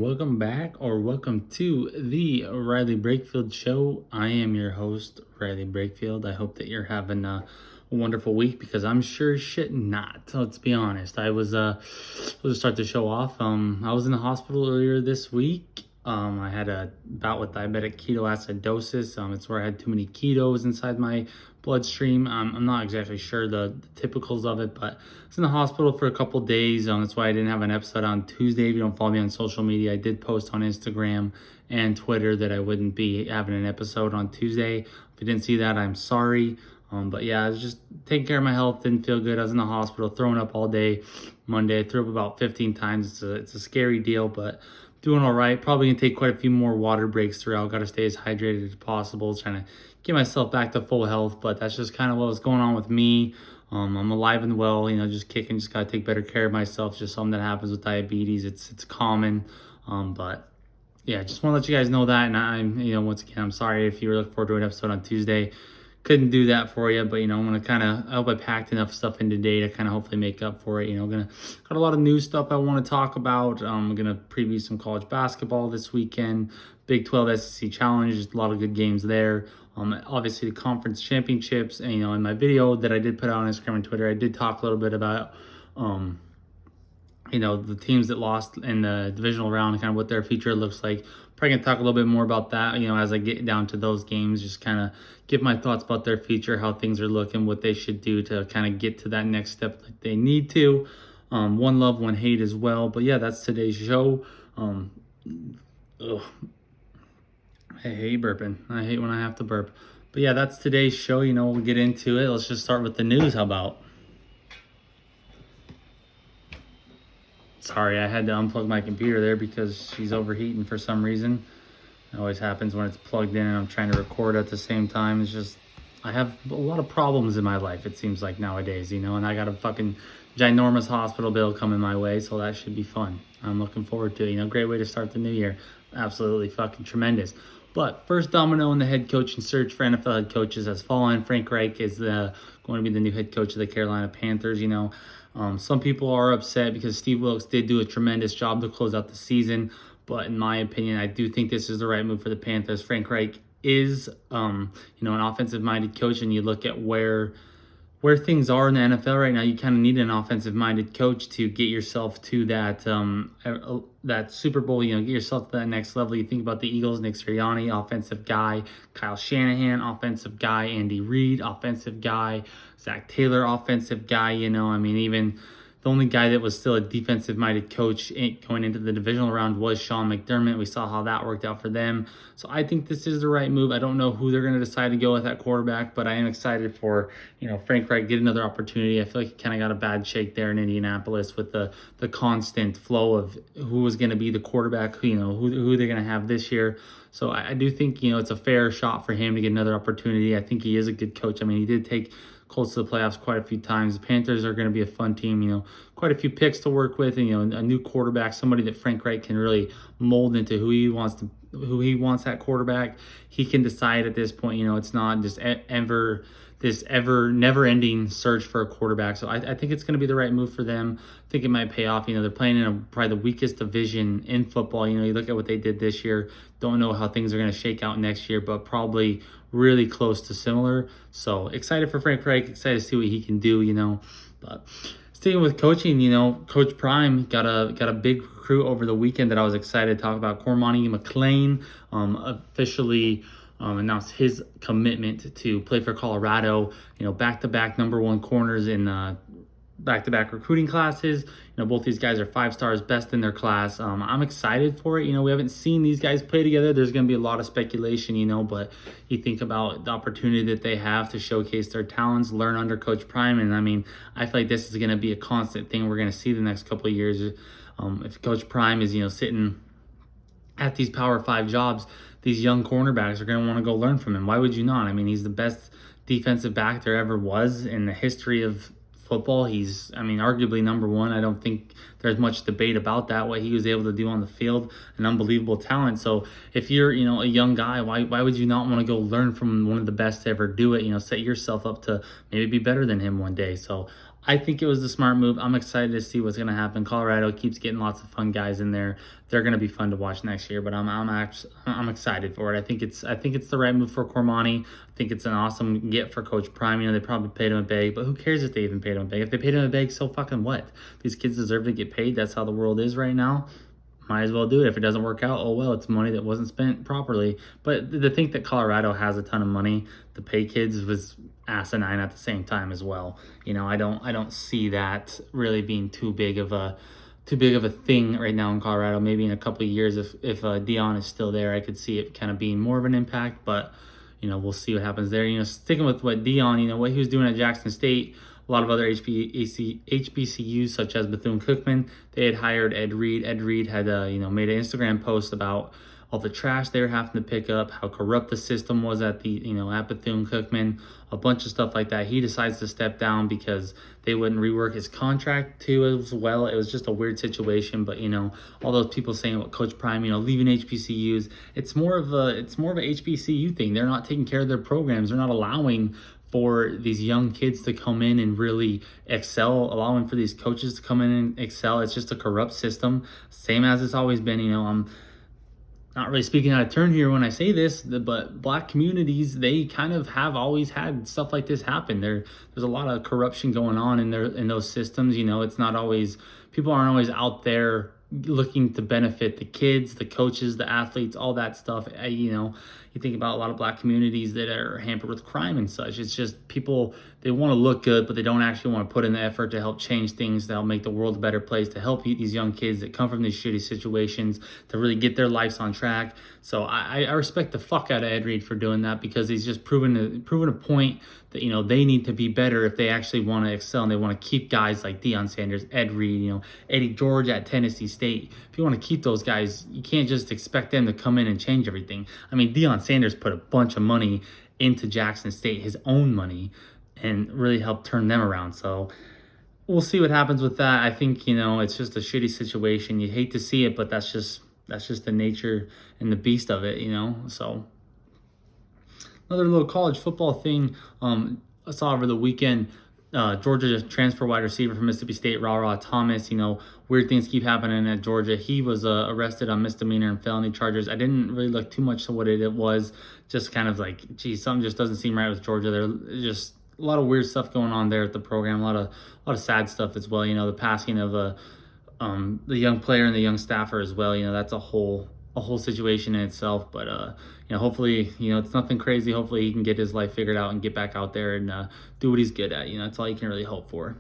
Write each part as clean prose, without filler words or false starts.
and welcome back or welcome to the Riley Brakefield Show. I am your host, Riley Brakefield. I hope that you're having a wonderful week because I'm sure shit not. Let's be honest. We'll just start the show off. I was in the hospital earlier this week. I had a bout with diabetic ketoacidosis. It's where I had too many ketos inside my bloodstream. I'm not exactly sure the typicals of it, but I was in the hospital for a couple days. That's why I didn't have an episode on Tuesday. If you don't follow me on social media, I did post on Instagram and Twitter that I wouldn't be having an episode on Tuesday. If you didn't see that, I'm sorry. But yeah, I was just taking care of my health. Didn't feel good. I was in the hospital, throwing up all day. Monday, I threw up about 15 times. It's a scary deal, but doing all right. Probably gonna take quite a few more water breaks throughout. Got to stay as hydrated as possible. Trying to get myself back to full health. But that's just kind of what was going on with me. I'm alive and well. Just kicking. Just gotta take better care of myself. Just something that happens with diabetes. It's common. But yeah, just want to let you guys know that. And once again, I'm sorry if you were looking forward to an episode on Tuesday. Couldn't do that for you, but I'm gonna I hope I packed enough stuff in today to kind of hopefully make up for it. Got a lot of new stuff I want to talk about. I'm gonna preview some college basketball this weekend. Big 12 SEC Challenge, a lot of good games there. Obviously the conference championships, and in my video that I did put out on Instagram and Twitter, I did talk a little bit about the teams that lost in the divisional round and kind of what their future looks like. Probably gonna talk a little bit more about that, as I get down to those games, just kind of give my thoughts about their future, how things are looking, what they should do to kind of get to that next step like they need to. One love, one hate as well. But yeah, that's today's show. I hate burping. I hate when I have to burp. But yeah, that's today's show. We'll get into it. Let's just start with the news. How about? Sorry, I had to unplug my computer there because she's overheating for some reason. It always happens when it's plugged in and I'm trying to record at the same time. It's just, I have a lot of problems in my life, it seems like nowadays, and I got a fucking ginormous hospital bill coming my way, so that should be fun. I'm looking forward to it. Great way to start the new year. Absolutely fucking tremendous. But first domino in the head coaching search for NFL head coaches has fallen. Frank Reich is going to be the new head coach of the Carolina Panthers. Some people are upset because Steve Wilkes did do a tremendous job to close out the season. But in my opinion, I do think this is the right move for the Panthers. Frank Reich is, an offensive-minded coach, and you look at where things are in the NFL right now, you kind of need an offensive-minded coach to get yourself to that Super Bowl, get yourself to that next level. You think about the Eagles, Nick Sirianni, offensive guy, Kyle Shanahan, offensive guy, Andy Reid, offensive guy, Zach Taylor, offensive guy, even the only guy that was still a defensive-minded coach going into the divisional round was Sean McDermott. We saw how that worked out for them. So I think this is the right move. I don't know who they're going to decide to go with at quarterback, but I am excited for, Frank Reich get another opportunity. I feel like he kind of got a bad shake there in Indianapolis with the constant flow of who was going to be the quarterback, who they're going to have this year. So I do think, it's a fair shot for him to get another opportunity. I think he is a good coach. He did take Colts to the playoffs quite a few times. The Panthers are going to be a fun team, quite a few picks to work with, and, a new quarterback, somebody that Frank Reich can really mold into who he wants at quarterback. He can decide at this point, it's not just this never-ending search for a quarterback. So I think it's going to be the right move for them. I think it might pay off. They're playing in probably the weakest division in football. You look at what they did this year. Don't know how things are going to shake out next year, but probably really close to similar. So excited for Frank Reich. Excited to see what he can do. But sticking with coaching, Coach Prime got a big recruit over the weekend that I was excited to talk about. Cormani McClain officially announced his commitment to play for Colorado. Back-to-back number one corners in back-to-back recruiting classes. Both these guys are 5 stars, best in their class. I'm excited for it. We haven't seen these guys play together. There's going to be a lot of speculation, but you think about the opportunity that they have to showcase their talents, learn under Coach Prime. And I feel like this is going to be a constant thing we're going to see the next couple of years. If Coach Prime is, sitting at these Power 5 jobs, these young cornerbacks are going to want to go learn from him. Why would you not? He's the best defensive back there ever was in the history of football. He's, arguably number one. I don't think there's much debate about that, what he was able to do on the field, an unbelievable talent. So if you're, a young guy, why would you not want to go learn from one of the best to ever do it? Set yourself up to maybe be better than him one day. So I think it was the smart move. I'm excited to see what's going to happen. Colorado keeps getting lots of fun guys in there. They're going to be fun to watch next year. But I'm excited for it. I think it's the right move for Cormani. I think it's an awesome get for Coach Prime. You know, they probably paid him a bag, but who cares if they even paid him a bag? If they paid him a bag, so fucking what? These kids deserve to get paid. That's how the world is right now. Might as well do it. If it doesn't work out, oh well, it's money that wasn't spent properly. But to think that Colorado has a ton of money to pay kids was asinine at the same time as well. You know, I don't see that really being too big of a thing right now in Colorado. Maybe in a couple of years, if Dion is still there, I could see it kind of being more of an impact. But you know, we'll see what happens there. You know, sticking with what Dion, you know, what he was doing at Jackson State. A lot of other HBCUs, such as Bethune-Cookman, they had hired Ed Reed. Ed Reed had, made an Instagram post about all the trash they were having to pick up, how corrupt the system was at at Bethune-Cookman, a bunch of stuff like that. He decides to step down because they wouldn't rework his contract too as well. It was just a weird situation, but all those people saying what Coach Prime, leaving HBCUs, it's more of a HBCU thing. They're not taking care of their programs. They're not allowing for these young kids to come in and really excel, allowing for these coaches to come in and excel. It's just a corrupt system, same as it's always been. I'm not really speaking out of turn here when I say this, but Black communities, they kind of have always had stuff like this happen. There's a lot of corruption going on in those systems. It's not always, people aren't always out there looking to benefit the kids, the coaches, the athletes, all that stuff. You think about a lot of Black communities that are hampered with crime and such. It's just people, they want to look good, but they don't actually want to put in the effort to help change things, to help make the world a better place, to help these young kids that come from these shitty situations to really get their lives on track. So I respect the fuck out of Ed Reed for doing that, because he's just proven a point that they need to be better if they actually want to excel, and they want to keep guys like Deion Sanders, Ed Reed, Eddie George at Tennessee State. If you want to keep those guys, you can't just expect them to come in and change everything. I mean, Deion Sanders put a bunch of money into Jackson State, his own money, and really helped turn them around. So we'll see what happens with that. I think it's just a shitty situation. You hate to see it, but that's just the nature and the beast of it. So another little college football thing I saw over the weekend. Georgia transfer wide receiver from Mississippi State, Ra Thomas. Weird things keep happening at Georgia. He was arrested on misdemeanor and felony charges. I didn't really look too much to what it was. Just kind of like, geez, something just doesn't seem right with Georgia. There's just a lot of weird stuff going on there at the program. A lot of sad stuff as well. The passing of the young player and the young staffer as well. That's a whole situation in itself. But hopefully, it's nothing crazy. Hopefully he can get his life figured out and get back out there and do what he's good at. That's all you can really hope for.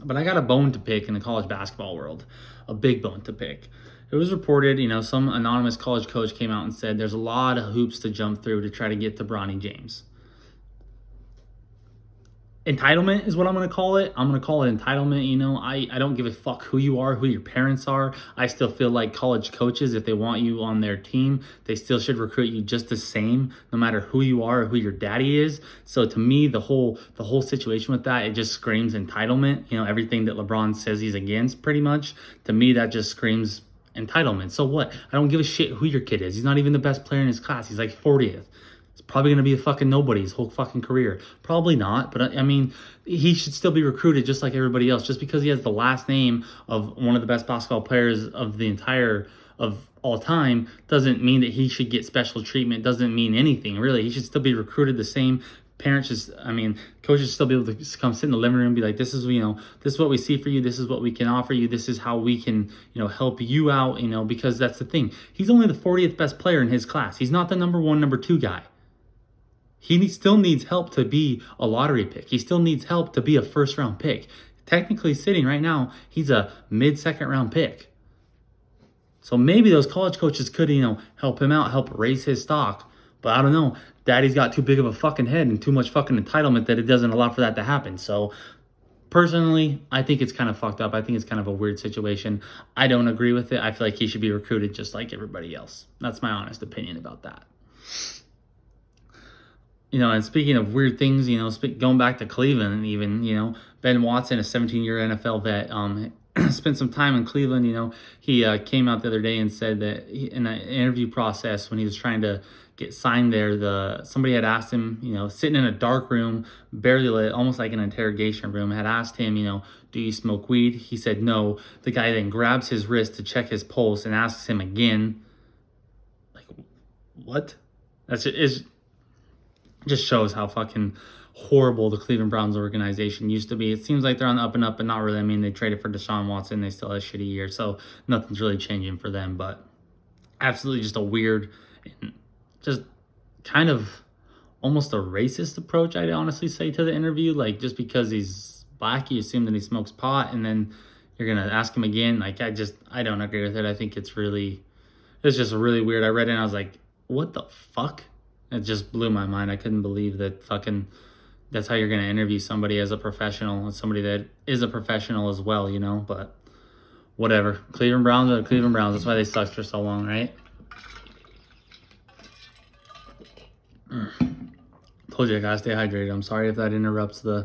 But I got a bone to pick in the college basketball world, a big bone to pick. It was reported, some anonymous college coach came out and said there's a lot of hoops to jump through to try to get to Bronny James. Entitlement is what I'm going to call it. I'm going to call it entitlement. I don't give a fuck who you are, who your parents are. I still feel like college coaches, if they want you on their team, they still should recruit you just the same, no matter who you are or who your daddy is. So to me, the whole situation with that, it just screams entitlement. Everything that LeBron says he's against, pretty much, to me, that just screams entitlement. So what? I don't give a shit who your kid is. He's not even the best player in his class. He's like 40th. He's probably going to be a fucking nobody his whole fucking career. Probably not, but I mean, he should still be recruited just like everybody else. Just because he has the last name of one of the best basketball players of all time doesn't mean that he should get special treatment. Doesn't mean anything, really. He should still be recruited the same. Coaches should still be able to come sit in the living room and be like, this is what we see for you. This is what we can offer you. This is how we can, help you out, because that's the thing. He's only the 40th best player in his class. He's not the number 1, number 2 guy. He still needs help to be a lottery pick. He still needs help to be a first-round pick. Technically sitting right now, he's a mid-second round pick. So maybe those college coaches could, help him out, help raise his stock. But I don't know. Daddy's got too big of a fucking head and too much fucking entitlement that it doesn't allow for that to happen. So personally, I think it's kind of fucked up. I think it's kind of a weird situation. I don't agree with it. I feel like he should be recruited just like everybody else. That's my honest opinion about that. And speaking of weird things, going back to Cleveland, even, Ben Watson, a 17-year NFL vet, spent some time in Cleveland. He came out the other day and said that in an interview process when he was trying to get signed there. Somebody had asked him, sitting in a dark room, barely lit, almost like an interrogation room, had asked him, do you smoke weed? He said no. The guy then grabs his wrist to check his pulse and asks him again. Like, what? Just shows how fucking horrible the Cleveland Browns organization used to be. It seems like they're on the up and up, but not really. I mean, they traded for Deshaun Watson. They still had a shitty year, so nothing's really changing for them. But absolutely just a weird and just kind of almost a racist approach, I'd honestly say, to the interview. Like, just because he's black, you assume that he smokes pot, and then you're going to ask him again. Like, I don't agree with it. I think it's just really weird. I read it and I was like, what the fuck? It just blew my mind. I couldn't believe that that's how you're going to interview somebody as a professional, and somebody that is a professional as well, but whatever. Cleveland Browns are the Cleveland Browns. That's why they sucked for so long, right? Told you I gotta stay hydrated. I'm sorry if that interrupts I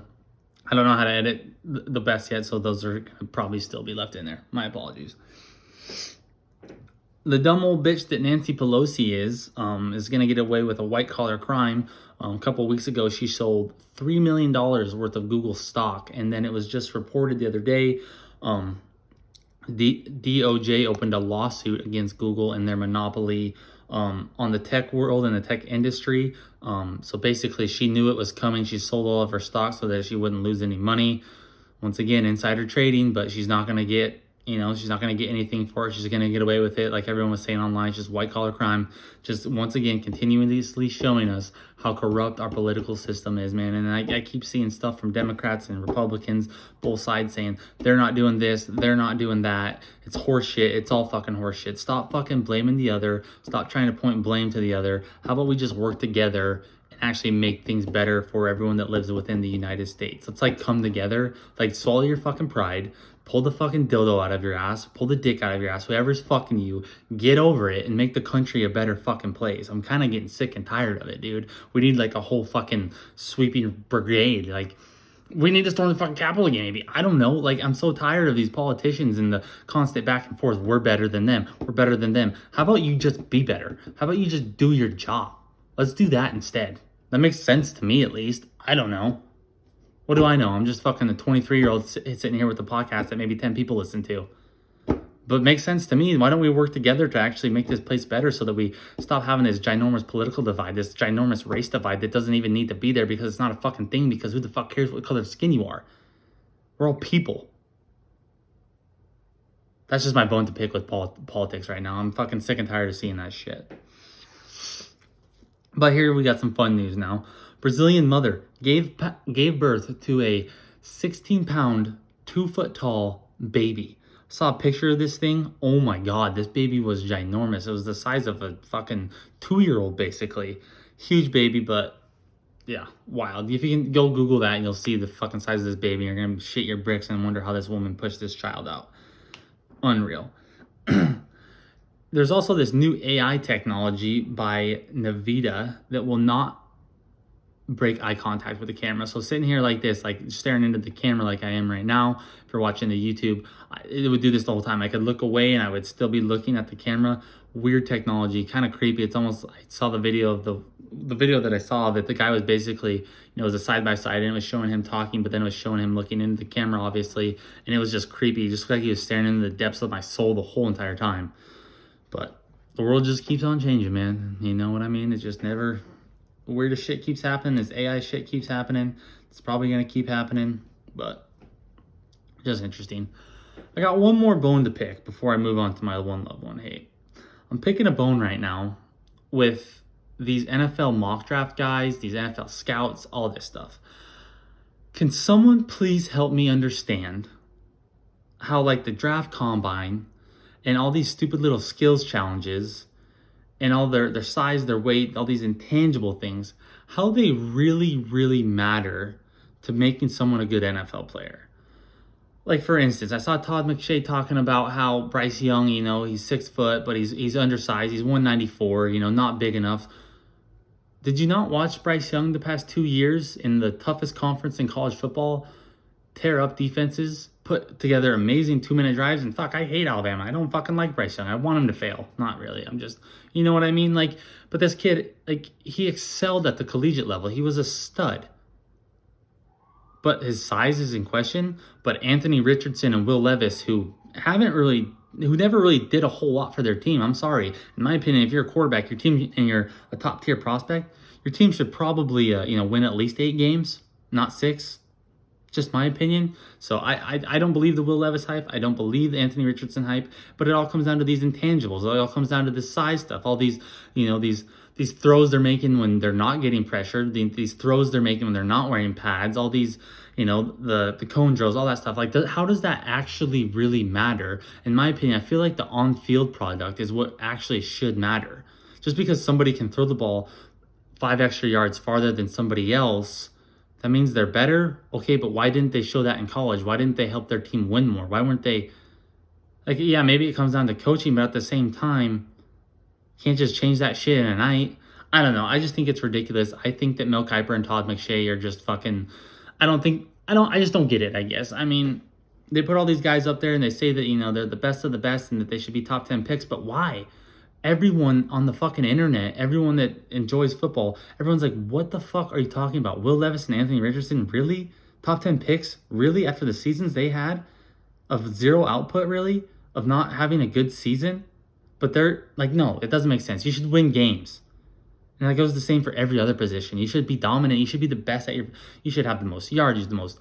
don't know how to edit the best yet, so those are gonna probably still be left in there. My apologies. The dumb old bitch that Nancy Pelosi is going to get away with a white-collar crime. A couple of weeks ago, she sold $3 million worth of Google stock, and then it was just reported the other day, DOJ opened a lawsuit against Google and their monopoly on the tech world and the tech industry. So basically, she knew it was coming. She sold all of her stock so that she wouldn't lose any money. Once again, insider trading, but she's not going to get she's not going to get anything for it. She's going to get away with it. Like everyone was saying online, it's just white collar crime. Just once again, continuously showing us how corrupt our political system is, man. And I keep seeing stuff from Democrats and Republicans, both sides, saying they're not doing this, they're not doing that. It's horseshit. It's all fucking horseshit. Stop fucking blaming the other. Stop trying to point blame to the other. How about we just work together and actually make things better for everyone that lives within the United States? Let's come together, swallow your fucking pride, pull the fucking dildo out of your ass, pull the dick out of your ass, whoever's fucking you, get over it and make the country a better fucking place. I'm kind of getting sick and tired of it, dude. We need a whole fucking sweeping brigade. We need to storm the fucking Capitol again, maybe. I don't know. I'm so tired of these politicians and the constant back and forth. We're better than them. We're better than them. How about you just be better? How about you just do your job? Let's do that instead. That makes sense to me, at least. I don't know. What do I know? I'm just fucking a 23-year-old sitting here with a podcast that maybe 10 people listen to. But it makes sense to me. Why don't we work together to actually make this place better so that we stop having this ginormous political divide, this ginormous race divide that doesn't even need to be there because it's not a fucking thing, because who the fuck cares what color of skin you are? We're all people. That's just my bone to pick with politics right now. I'm fucking sick and tired of seeing that shit. But here we got some fun news now. Brazilian mother gave birth to a 16-pound, 2-foot-tall baby. Saw a picture of this thing. Oh my God, this baby was ginormous. It was the size of a fucking 2-year-old, basically. Huge baby, but yeah, wild. If you can go Google that, and you'll see the fucking size of this baby. You're gonna shit your bricks and wonder how this woman pushed this child out. Unreal. There's also this new AI technology by Nvidia that will not break eye contact with the camera. So sitting here like this, staring into the camera like I am right now, if you're watching the YouTube, it would do this the whole time. I could look away and I would still be looking at the camera. Weird technology, kind of creepy. It's almost, I saw the video of the video that I saw that the guy was basically, it was a side-by-side, and it was showing him talking, but then it was showing him looking into the camera, obviously, and it was just creepy, just like he was staring into the depths of my soul the whole entire time. But the world just keeps on changing, man. You know what I mean? It just never... The weirdest shit keeps happening. This AI shit keeps happening. It's probably going to keep happening, but just interesting. I got one more bone to pick before I move on to my one love, one hate. I'm picking a bone right now with these NFL mock draft guys, these NFL scouts, all this stuff. Can someone please help me understand how the draft combine and all these stupid little skills challenges and all their size, their weight, all these intangible things, how they really, really matter to making someone a good NFL player? For instance, I saw Todd McShay talking about how Bryce Young, he's 6 foot, but he's undersized. He's 194, not big enough. Did you not watch Bryce Young the past 2 years in the toughest conference in college football tear up defenses, put together amazing 2-minute drives. And fuck, I hate Alabama. I don't fucking like Bryce Young. I want him to fail. Not really. I'm just, you know what I mean? Like, but this kid, like, he excelled at the collegiate level. He was a stud. But his size is in question. But Anthony Richardson and Will Levis, who never really did a whole lot for their team. I'm sorry. In my opinion, if you're a quarterback, your team, and you're a top tier prospect, your team should probably, win at least 8 games, not 6. Just my opinion. So I don't believe the Will Levis hype. I don't believe the Anthony Richardson hype. But it all comes down to these intangibles. It all comes down to the size stuff. All these, these throws they're making when they're not getting pressured. These throws they're making when they're not wearing pads. All these, the cone drills, all that stuff. Like, how does that actually really matter? In my opinion, I feel like the on-field product is what actually should matter. Just because somebody can throw the ball 5 extra yards farther than somebody else, that means they're better? Okay, but why didn't they show that in college? Why didn't they help their team win more? Why weren't they... Like, yeah, maybe it comes down to coaching, but at the same time, you can't just change that shit in a night. I don't know. I just think it's ridiculous. I think that Mel Kiper and Todd McShay are just fucking... I just don't get it, I guess. I mean, they put all these guys up there and they say that, they're the best of the best and that they should be top 10 picks, but why? Everyone on the fucking internet, everyone that enjoys football, everyone's like, what the fuck are you talking about? Will Levis and Anthony Richardson, really? Top 10 picks? Really? After the seasons they had? Of zero output, really? Of not having a good season? But they're like, no, it doesn't make sense. You should win games. And that goes the same for every other position. You should be dominant. You should be the best you should have the most yards, the most,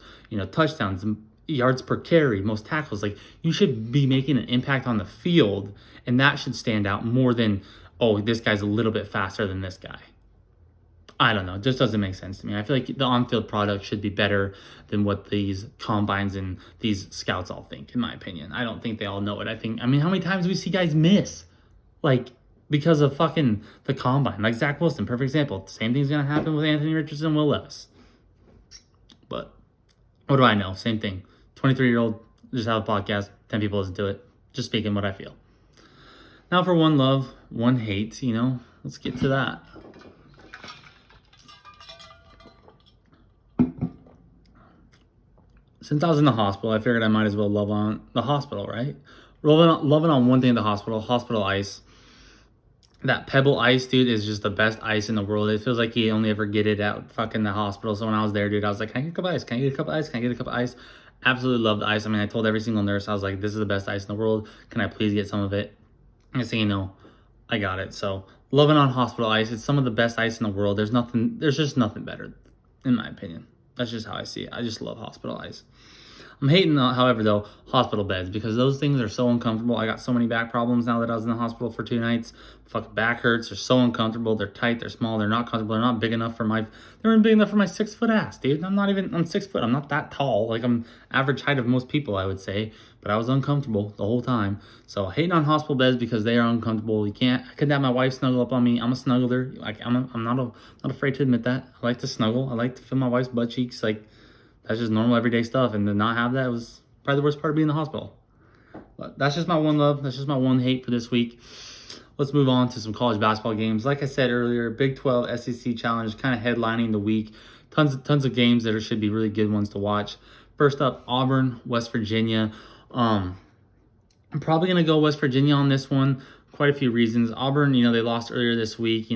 touchdowns, yards per carry, most tackles. Like, you should be making an impact on the field, and that should stand out more than, oh, this guy's a little bit faster than this guy. I don't know. It just doesn't make sense to me. I feel like the on-field product should be better than what these combines and these scouts all think, in my opinion. I don't think they all know it. How many times do we see guys miss? Like, because of fucking the combine. Like Zach Wilson, perfect example. Same thing's going to happen with Anthony Richardson and Will Levis. But what do I know? Same thing. 23-year-old, just have a podcast, 10 people listen to it. Just speaking what I feel. Now for one love, one hate, let's get to that. Since I was in the hospital, I figured I might as well love on the hospital, right? Loving on one thing at the hospital ice. That Pebble ice, dude, is just the best ice in the world. It feels like you only ever get it at fucking the hospital. So when I was there, dude, I was like, can I get a cup of ice? Can I get a cup of ice? Can I get a cup of ice? Absolutely love the ice. I mean, I told every single nurse, I was like, this is the best ice in the world. Can I please get some of it? And so, I got it. So loving on hospital ice. It's some of the best ice in the world. There's just nothing better, in my opinion. That's just how I see it. I just love hospital ice. I'm hating, however, though, hospital beds, because those things are so uncomfortable. I got so many back problems now that I was in the hospital for 2 nights. Fucking back hurts. They're so uncomfortable. They're tight. They're small. They're not comfortable. They're not big enough they weren't big enough for my 6-foot ass, dude. I'm 6 foot. I'm not that tall. Like, I'm average height of most people, I would say. But I was uncomfortable the whole time. So hating on hospital beds because they are uncomfortable. I couldn't have my wife snuggle up on me. I'm a snuggler. Like, I'm not afraid to admit that. I like to snuggle. I like to feel my wife's butt cheeks. Like, that's just normal everyday stuff, and to not have that was probably the worst part of being in the hospital. But that's just my one love. That's just my one hate for this week. Let's move on to some college basketball games. Like I said earlier, Big 12 SEC Challenge kind of headlining the week. Tons of games that should be really good ones to watch. First up, Auburn, West Virginia. I'm probably going to go West Virginia on this one. Quite a few reasons. Auburn, they lost earlier this week.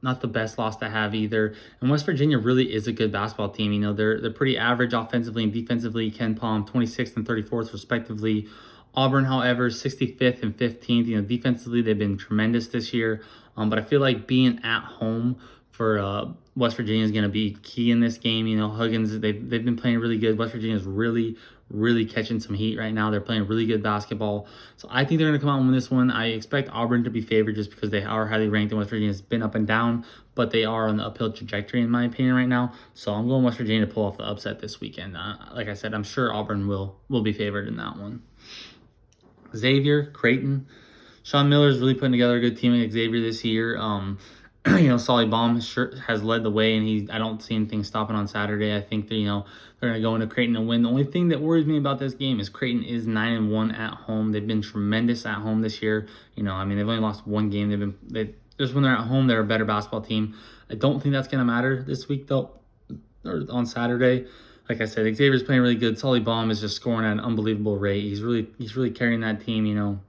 Not the best loss to have either. And West Virginia really is a good basketball team. They're pretty average offensively and defensively. Ken Palm, 26th and 34th respectively. Auburn, however, 65th and 15th. Defensively, they've been tremendous this year. But I feel like being at home for West Virginia is going to be key in this game. Huggins, they've been playing really good. West Virginia is really catching some heat right now. They're playing really good basketball. So I think they're going to come out and win this one. I expect Auburn to be favored just because they are highly ranked, and West Virginia has been up and down, but they are on the uphill trajectory in my opinion right now. So I'm going West Virginia to pull off the upset this weekend. Like I said, I'm sure Auburn will be favored in that one. Xavier, Creighton. Sean Miller's really putting together a good team at Xavier this year. Solly Baum has led the way, and I don't see anything stopping on Saturday. I think that, they're going to go into Creighton and win. The only thing that worries me about this game is Creighton is 9-1 at home. They've been tremendous at home this year. They've only lost one game. Just when they're at home, they're a better basketball team. I don't think that's going to matter this week, though, or on Saturday. like I said, Xavier's playing really good. Sully Baum is just scoring at an unbelievable rate. He's really carrying that team, you know.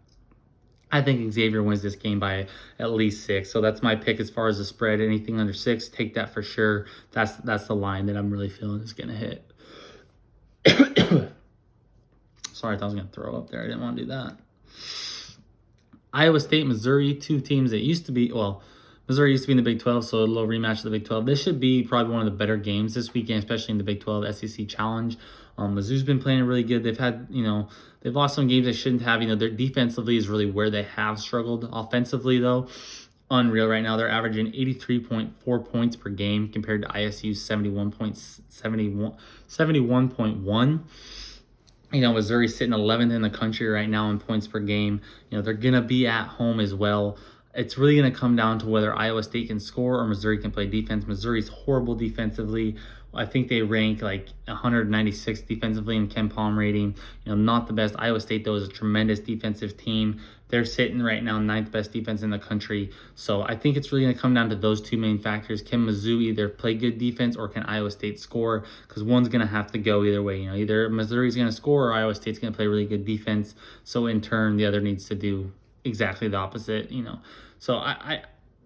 I think Xavier wins this game by at least 6. So that's my pick as far as the spread. Anything under 6, take that for sure. That's the line that I'm really feeling is going to hit. Sorry, I thought I was going to throw up there. I didn't want to do that. Iowa State, Missouri, two teams that used to be, well, Missouri used to be in the Big 12, so a little rematch of the Big 12. This should be probably one of the better games this weekend, especially in the Big 12 SEC Challenge. Mizzou's been playing really good. They've had, you know, they've lost some games they shouldn't have. You know, their defensively is really where they have struggled. Offensively, though, unreal right now. They're averaging 83.4 points per game compared to ISU's 71.1. You know, Missouri's sitting 11th in the country right now in points per game. You know, they're going to be at home as well. It's really going to come down to whether Iowa State can score or Missouri can play defense. Missouri's horrible defensively. I think they rank like 196 defensively in Ken Palm rating. You know, not the best. Iowa State, though, is a tremendous defensive team. They're sitting right now 9th best defense in the country. So I think it's really going to come down to those two main factors. Can Mizzou either play good defense or can Iowa State score? Because one's going to have to go either way. You know, either Missouri's going to score or Iowa State's going to play really good defense. So in turn, the other needs to do exactly the opposite, you know. So I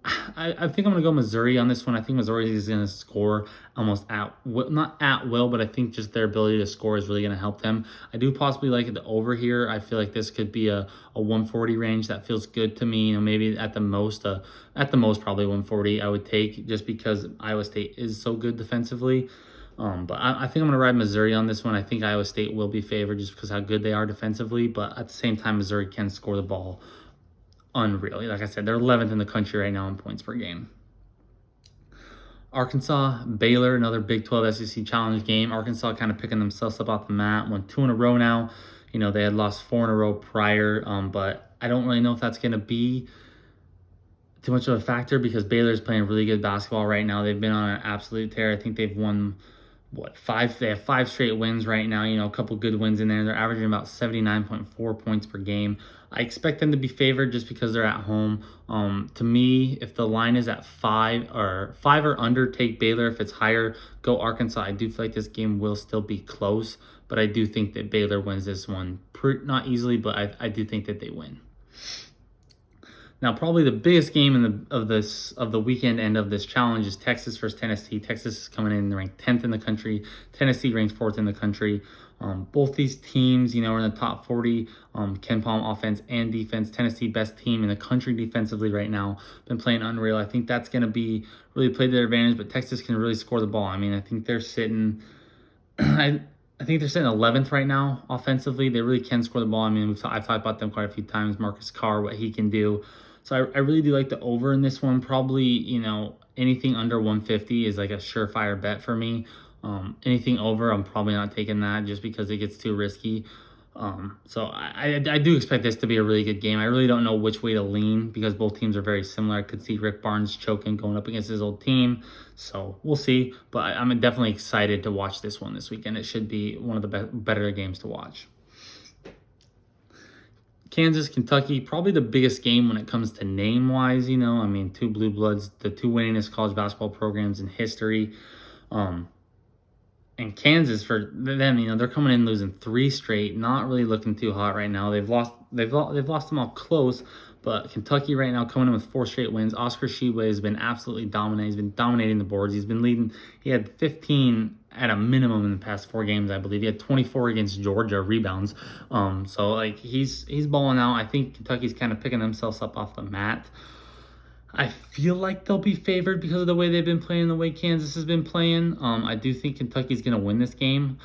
think I'm going to go Missouri on this one. I think Missouri is going to score almost not at will, but I think just their ability to score is really going to help them. I do possibly like it to over here. I feel like this could be a 140 range. That feels good to me. You know, maybe at the most probably 140 I would take just because Iowa State is so good defensively. But I think I'm going to ride Missouri on this one. I think Iowa State will be favored just because how good they are defensively. But at the same time, Missouri can score the ball unreal. Like I said, they're 11th in the country right now in points per game. Arkansas, Baylor, another Big 12 SEC Challenge game. Arkansas kind of picking themselves up off the mat. Won 2 in a row now. You know, they had lost 4 in a row prior. But I don't really know if that's going to be too much of a factor because Baylor's playing really good basketball right now. They've been on an absolute tear. I think they've won they have 5 straight wins right now, you know, a couple good wins in there. They're averaging about 79.4 points per game. I expect them to be favored just because they're at home. To me, if the line is at 5 or under, take Baylor. If it's higher, go Arkansas. I do feel like this game will still be close, but I do think that Baylor wins this one. Not easily, but I do think that they win. Now, probably the biggest game of the weekend end of this challenge is Texas versus Tennessee. Texas is coming in ranked 10th in the country. Tennessee ranks 4th in the country. Both these teams, you know, are in the top 40. Ken Palm offense and defense. Tennessee best team in the country defensively right now. Been playing unreal. I think that's going to be really played to their advantage. But Texas can really score the ball. I mean, I think they're sitting. I think they're sitting 11th right now offensively. They really can score the ball. I mean, I've talked about them quite a few times. Marcus Carr, what he can do. So I really do like the over in this one. Probably, you know, anything under 150 is like a surefire bet for me. Anything over, I'm probably not taking that just because it gets too risky. So I do expect this to be a really good game. I really don't know which way to lean because both teams are very similar. I could see Rick Barnes choking going up against his old team. So we'll see. But I'm definitely excited to watch this one this weekend. It should be one of the better games to watch. Kansas, Kentucky, probably the biggest game when it comes to name-wise, you know. I mean, 2 blue bloods, the 2 winningest college basketball programs in history. And Kansas, for them, you know, they're coming in losing 3 straight, not really looking too hot right now. They've lost them all close, but Kentucky right now coming in with 4 straight wins. Oscar Tshiebwe has been absolutely dominant. He's been dominating the boards. He's been leading. He had 15 at a minimum in the past 4 games, I believe. He had 24 against Georgia rebounds. So like he's balling out. I think Kentucky's kind of picking themselves up off the mat. I feel like they'll be favored because of the way they've been playing, the way Kansas has been playing. I do think Kentucky's going to win this game.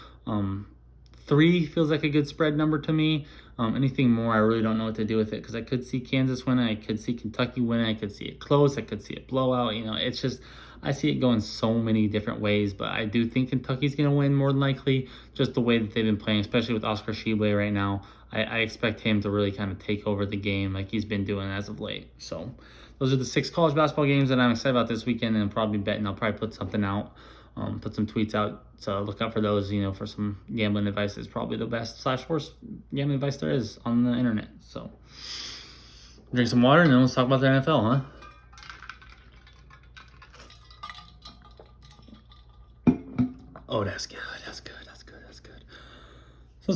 3 feels like a good spread number to me. Anything more, I really don't know what to do with it because I could see Kansas winning. I could see Kentucky winning. I could see it close. I could see it blowout. You know, it's just, I see it going so many different ways, but I do think Kentucky's going to win more than likely, just the way that they've been playing, especially with Oscar Tshiebwe right now. I expect him to really kind of take over the game like he's been doing as of late. So those are the 6 college basketball games that I'm excited about this weekend, and I'm probably betting I'll probably put something out, put some tweets out. So look out for those, you know, for some gambling advice. Is probably the best /sports gambling advice there is on the internet. So drink some water and then let's talk about the NFL, huh? Oh, that's good. That's good.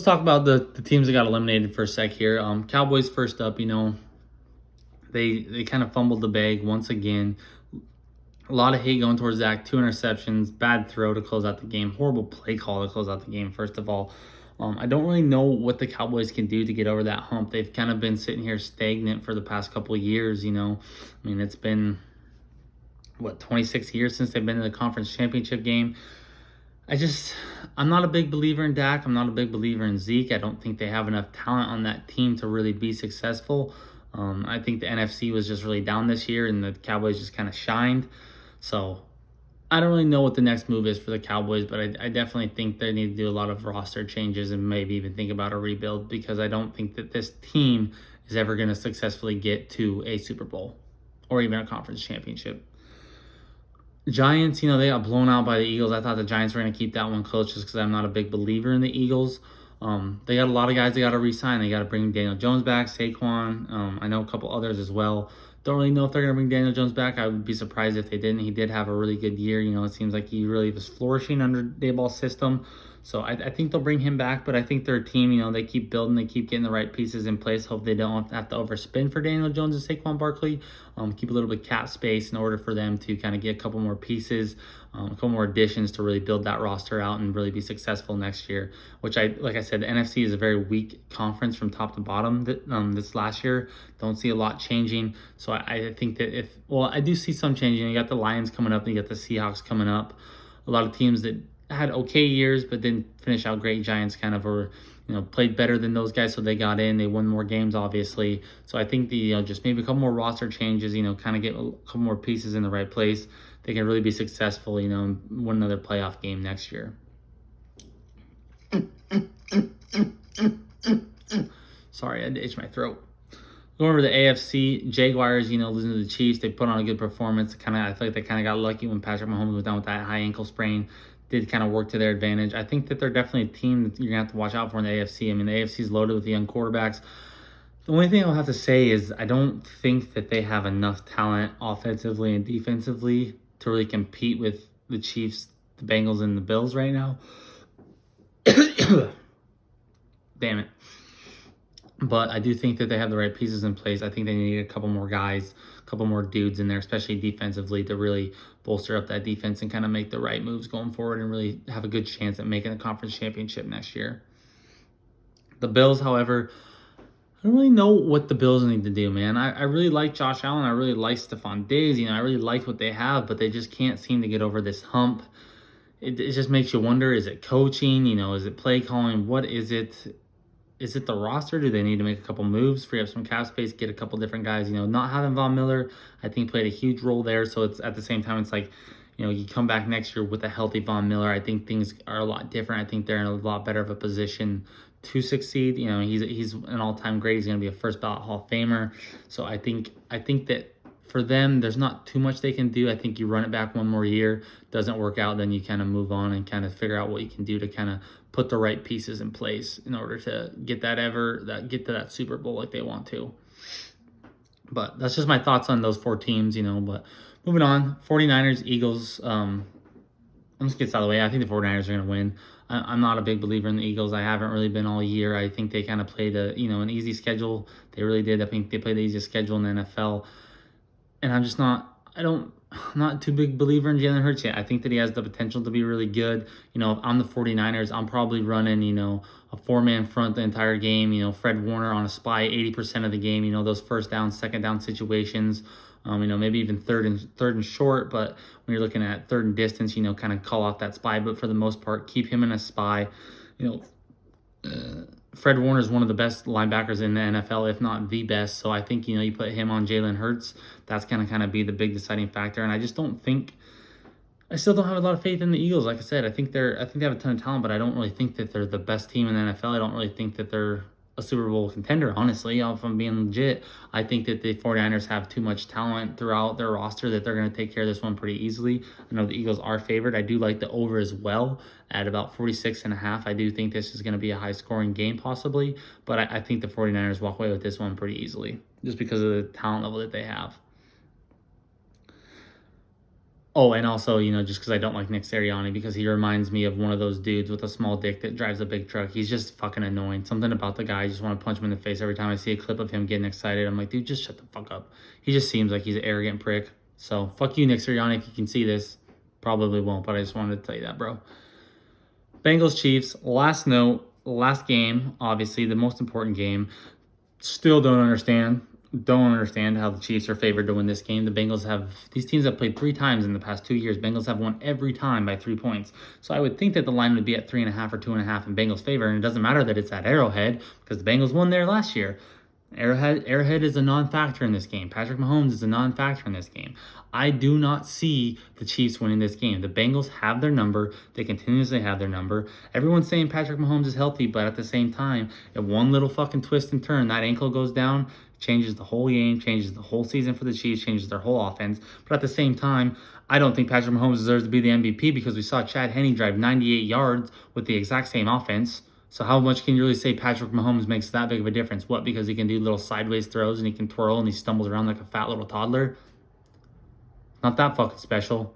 let's talk about the teams that got eliminated for a sec here. Cowboys first up. They kind of fumbled the bag once again. A lot of hate going towards Zach. 2 interceptions, bad throw to close out the game, horrible play call to close out the game. First of all, I don't really know what the Cowboys can do to get over that hump. They've kind of been sitting here stagnant for the past couple of years. It's been 26 years since they've been in the conference championship game. I'm not a big believer in Dak. I'm not a big believer in Zeke. I don't think they have enough talent on that team to really be successful. I think the NFC was just really down this year, and the Cowboys just kind of shined. So I don't really know what the next move is for the Cowboys, but I definitely think they need to do a lot of roster changes and maybe even think about a rebuild, because I don't think that this team is ever going to successfully get to a Super Bowl or even a conference championship. Giants, they got blown out by the Eagles. I thought the Giants were going to keep that one close just because I'm not a big believer in the Eagles. They got a lot of guys they got to re-sign. They got to bring Daniel Jones back, Saquon. I know a couple others as well. Don't really know if they're going to bring Daniel Jones back. I would be surprised if they didn't. He did have a really good year. It seems like he really was flourishing under Daboll's system. So I think they'll bring him back, but I think their team, they keep building, they keep getting the right pieces in place. Hope they don't have to overspend for Daniel Jones and Saquon Barkley. Keep a little bit cap space in order for them to kind of get a couple more pieces, a couple more additions to really build that roster out and really be successful next year. Which like I said, the NFC is a very weak conference from top to bottom. This last year, don't see a lot changing. So I think that I do see some changing. You got the Lions coming up, and you got the Seahawks coming up. A lot of teams that had okay years but didn't finish out great. Giants kind of were, played better than those guys, so they got in. They won more games, obviously. So I think just maybe a couple more roster changes, kind of get a couple more pieces in the right place. They can really be successful, and win another playoff game next year. Sorry, I had to itch my throat. Going over the AFC, Jaguars, losing to the Chiefs. They put on a good performance. I feel like they kind of got lucky when Patrick Mahomes was down with that high ankle sprain. Did kind of work to their advantage. I think that they're definitely a team that you're going to have to watch out for in the AFC. The AFC is loaded with young quarterbacks. The only thing I'll have to say is I don't think that they have enough talent offensively and defensively to really compete with the Chiefs, the Bengals, and the Bills right now. Damn it. But I do think that they have the right pieces in place. I think they need a couple more guys, a couple more dudes in there, especially defensively, to really bolster up that defense and kind of make the right moves going forward and really have a good chance at making a conference championship next year. The Bills, however, I don't really know what the Bills need to do, man. I really like Josh Allen. I really like Stephon Diggs. I really like what they have, but they just can't seem to get over this hump. It just makes you wonder, is it coaching? Is it play calling? What is it? Is it the roster? Do they need to make a couple moves, free up some cap space, get a couple different guys? Not having Von Miller, I think, played a huge role there. So it's at the same time, it's like, you come back next year with a healthy Von Miller. I think things are a lot different. I think they're in a lot better of a position to succeed. He's an all-time great. He's going to be a first ballot Hall of Famer. So I think that for them, there's not too much they can do. I think you run it back one more year, doesn't work out, then you kind of move on and kind of figure out what you can do to kind of put the right pieces in place in order to get get to that Super Bowl like they want to. But that's just my thoughts on those 4 teams, But moving on, 49ers, Eagles. I'm just get this out of the way. I think the 49ers are going to win. I'm not a big believer in the Eagles. I haven't really been all year. I think they kind of played an easy schedule. They really did. I think they played the easiest schedule in the NFL. And I'm just not too big believer in Jalen Hurts yet. I think that he has the potential to be really good. If I'm the 49ers, I'm probably running, a 4-man front the entire game. Fred Warner on a spy 80% of the game. Those first down, second down situations. Maybe even third and short. But when you're looking at third and distance, kind of call off that spy. But for the most part, keep him in a spy. Fred Warner is one of the best linebackers in the NFL, if not the best. So I think, you put him on Jalen Hurts, that's going to kind of be the big deciding factor. And I still don't have a lot of faith in the Eagles. Like I said, I think they have a ton of talent, but I don't really think that they're the best team in the NFL. I don't really think that they're a Super Bowl contender, honestly. If I'm being legit, I think that the 49ers have too much talent throughout their roster that they're going to take care of this one pretty easily. I know the Eagles are favored. I do like the over as well at about 46.5. I do think this is going to be a high-scoring game possibly, but I think the 49ers walk away with this one pretty easily just because of the talent level that they have. Oh, and also, just because I don't like Nick Sirianni, because he reminds me of one of those dudes with a small dick that drives a big truck. He's just fucking annoying. Something about the guy, I just want to punch him in the face every time I see a clip of him getting excited. I'm like, dude, just shut the fuck up. He just seems like he's an arrogant prick. So, fuck you, Nick Sirianni, if you can see this. Probably won't, but I just wanted to tell you that, bro. Bengals Chiefs, last note, last game, obviously, the most important game. Still don't understand how the Chiefs are favored to win this game. These teams have played 3 times in the past 2 years. Bengals have won every time by 3 points. So I would think that the line would be at 3.5 or 2.5 in Bengals' favor. And it doesn't matter that it's at Arrowhead because the Bengals won there last year. Arrowhead is a non-factor in this game. Patrick Mahomes is a non-factor in this game. I do not see the Chiefs winning this game. The Bengals have their number. They continuously have their number. Everyone's saying Patrick Mahomes is healthy, but at the same time, if one little fucking twist and turn, that ankle goes down, changes the whole game, changes the whole season for the Chiefs, changes their whole offense. But at the same time, I don't think Patrick Mahomes deserves to be the MVP because we saw Chad Henne drive 98 yards with the exact same offense. So how much can you really say Patrick Mahomes makes that big of a difference? What, because he can do little sideways throws and he can twirl and he stumbles around like a fat little toddler? Not that fucking special.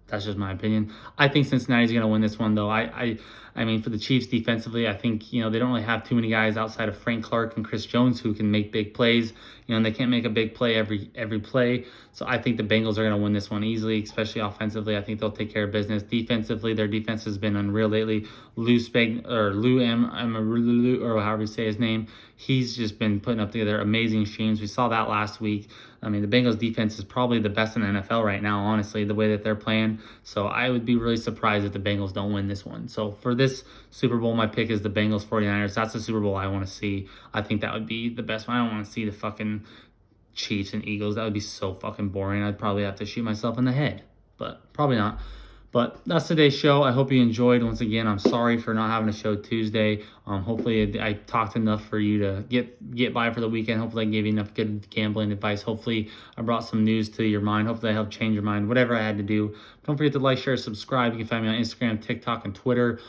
That's just my opinion. I think Cincinnati's going to win this one, though. I mean, for the Chiefs defensively, I think, they don't really have too many guys outside of Frank Clark and Chris Jones who can make big plays. And they can't make a big play every play. So I think the Bengals are going to win this one easily, especially offensively. I think they'll take care of business. Defensively, their defense has been unreal lately. Lou or however you say his name, he's just been putting up together amazing streams. We saw that last week. I mean, the Bengals defense is probably the best in the NFL right now, honestly, the way that they're playing. So I would be really surprised if the Bengals don't win this one. So for this Super Bowl, my pick is the Bengals 49ers. That's the Super Bowl I want to see. I think that would be the best one. I don't want to see the fucking Chiefs and Eagles. That would be so fucking boring. I'd probably have to shoot myself in the head, but probably not. But that's today's show. I hope you enjoyed. Once again, I'm sorry for not having a show Tuesday. Hopefully I talked enough for you to get by for the weekend. Hopefully I gave you enough good gambling advice. Hopefully I brought some news to your mind. Hopefully I helped change your mind. Whatever I had to do. Don't forget to like, share, subscribe. You can find me on Instagram, TikTok, and Twitter.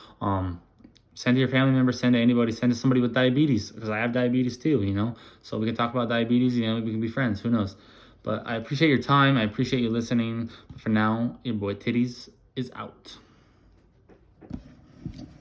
Send to your family members, send to anybody, send to somebody with diabetes, because I have diabetes too, So we can talk about diabetes, we can be friends, who knows. But I appreciate your time. I appreciate you listening. But for now, your boy Titties is out.